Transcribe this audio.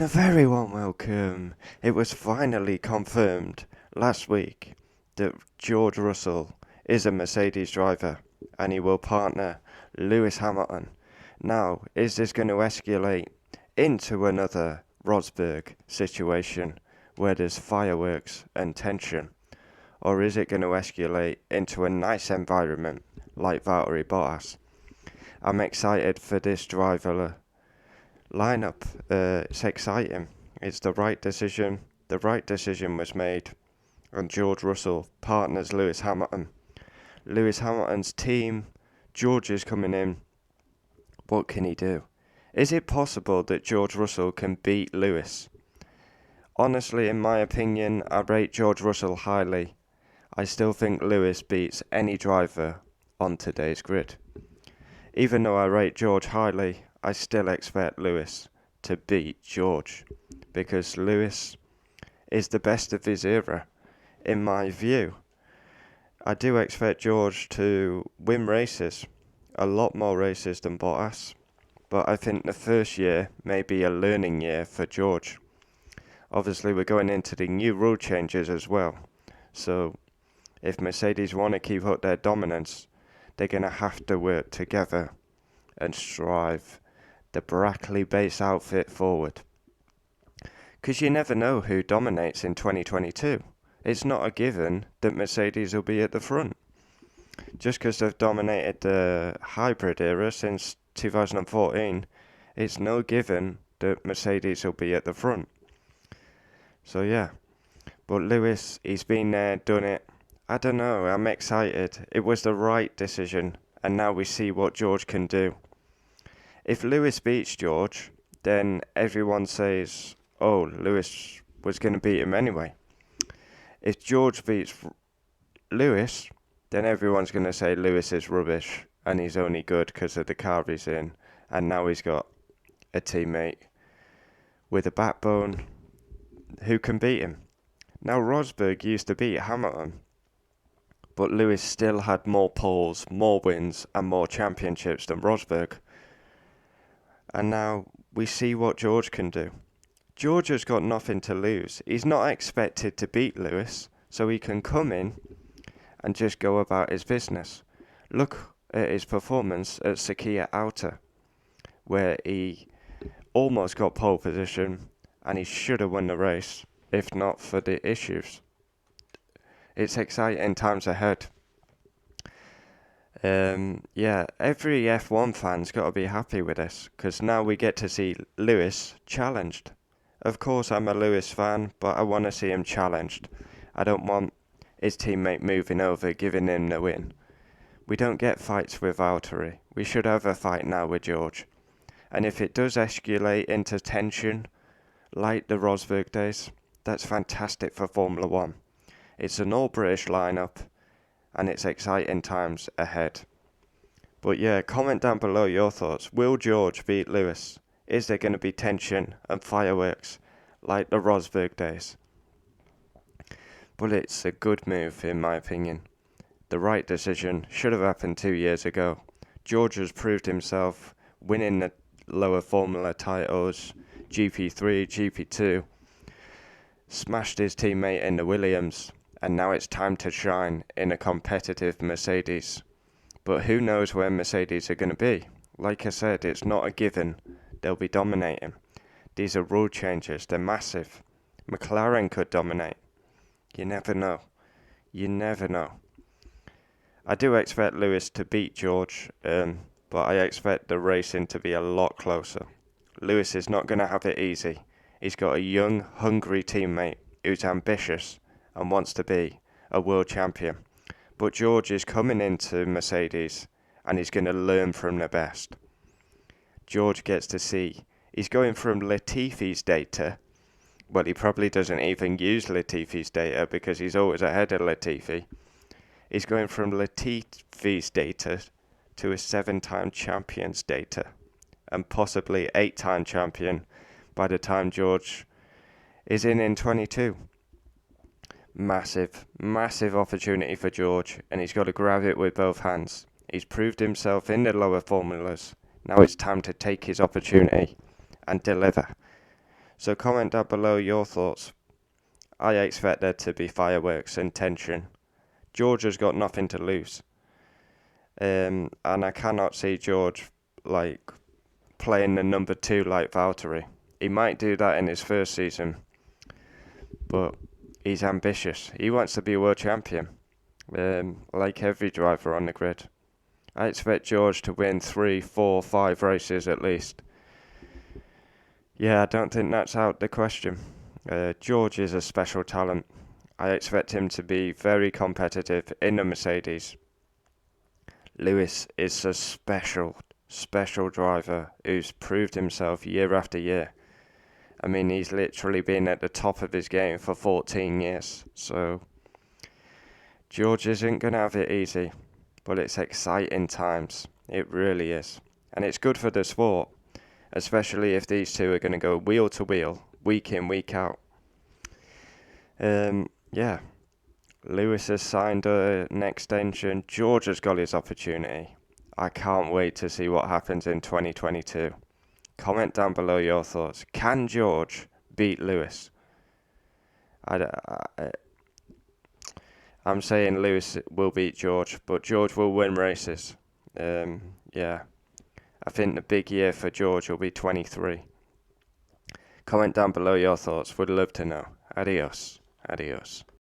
And a very warm welcome. It was finally confirmed last week that George Russell is a Mercedes driver and he will partner Lewis Hamilton. Now, is this going to escalate into another Rosberg situation where there's fireworks and tension? Or is it going to escalate into a nice environment like Valtteri Bottas? I'm excited for this driver lineup. It's exciting. It's the right decision. The right decision was made, and George Russell partners Lewis Hamilton. Lewis Hamilton's team, George is coming in. What can he do? Is it possible that George Russell can beat Lewis? Honestly, in my opinion, I rate George Russell highly. I still think Lewis beats any driver on today's grid. Even though I rate George highly, I still expect Lewis to beat George, because Lewis is the best of his era, in my view. I do expect George to win races, a lot more races than Bottas, but I think the first year may be a learning year for George. Obviously, we're going into the new rule changes as well, so if Mercedes want to keep up their dominance, they're going to have to work together and strive the Brackley base outfit forward. Because you never know who dominates in 2022. It's not a given that Mercedes will be at the front. Just because they've dominated the hybrid era since 2014, it's no given that Mercedes will be at the front. So yeah, but Lewis, he's been there, done it. I don't know, I'm excited. It was the right decision, and now we see what George can do. If Lewis beats George, then everyone says, oh, Lewis was going to beat him anyway. If George beats Lewis, then everyone's going to say Lewis is rubbish and he's only good because of the car he's in, and now he's got a teammate with a backbone who can beat him. Now, Rosberg used to beat Hamilton, but Lewis still had more poles, more wins, and more championships than Rosberg. And now we see what George can do. George has got nothing to lose. He's not expected to beat Lewis, so he can come in and just go about his business. Look at his performance at Sakia Outer, where he almost got pole position and he should have won the race, if not for the issues. It's exciting times ahead. Every F1 fan's got to be happy with this, because now we get to see Lewis challenged. Of course, I'm a Lewis fan, but I want to see him challenged. I don't want his teammate moving over, giving him the win. We don't get fights with Valtteri. We should have a fight now with George. And if it does escalate into tension, like the Rosberg days, that's fantastic for Formula 1. It's an all-British lineup, and it's exciting times ahead. But yeah, comment down below your thoughts. Will George beat Lewis? Is there going to be tension and fireworks like the Rosberg days? But it's a good move, in my opinion. The right decision should have happened 2 years ago. George has proved himself, winning the lower Formula titles, GP3, GP2, smashed his teammate in the Williams, and now it's time to shine in a competitive Mercedes. But who knows where Mercedes are going to be? Like I said, it's not a given they'll be dominating. These are rule changes, they're massive. McLaren could dominate. You never know. You never know. I do expect Lewis to beat George, but I expect the racing to be a lot closer. Lewis is not going to have it easy. He's got a young, hungry teammate who's ambitious and wants to be a world champion. But George is coming into Mercedes and he's going to learn from the best. George gets to see, he's going from Latifi's data. Well, he probably doesn't even use Latifi's data because he's always ahead of Latifi. He's going from Latifi's data to a 7-time champion's data, and possibly 8-time champion by the time George is in 22. Massive, massive opportunity for George, and he's got to grab it with both hands. He's proved himself in the lower formulas. Now it's time to take his opportunity and deliver. So comment down below your thoughts. I expect there to be fireworks and tension. George has got nothing to lose. And I cannot see George like playing the number 2 like Valtteri. He might do that in his first season, but he's ambitious. He wants to be a world champion, like every driver on the grid. I expect George to win 3, 4, 5 races at least. Yeah, I don't think that's out the question. George is a special talent. I expect him to be very competitive in the Mercedes. Lewis is a special driver who's proved himself year after year. I mean, he's literally been at the top of his game for 14 years. So, George isn't going to have it easy. But it's exciting times. It really is. And it's good for the sport. Especially if these two are going to go wheel to wheel, week in, week out. Yeah. Lewis has signed an extension. George has got his opportunity. I can't wait to see what happens in 2022. Comment down below your thoughts. Can George beat Lewis? I'm saying Lewis will beat George, but George will win races. Yeah. I think the big year for George will be 23. Comment down below your thoughts. Would love to know. Adios. Adios.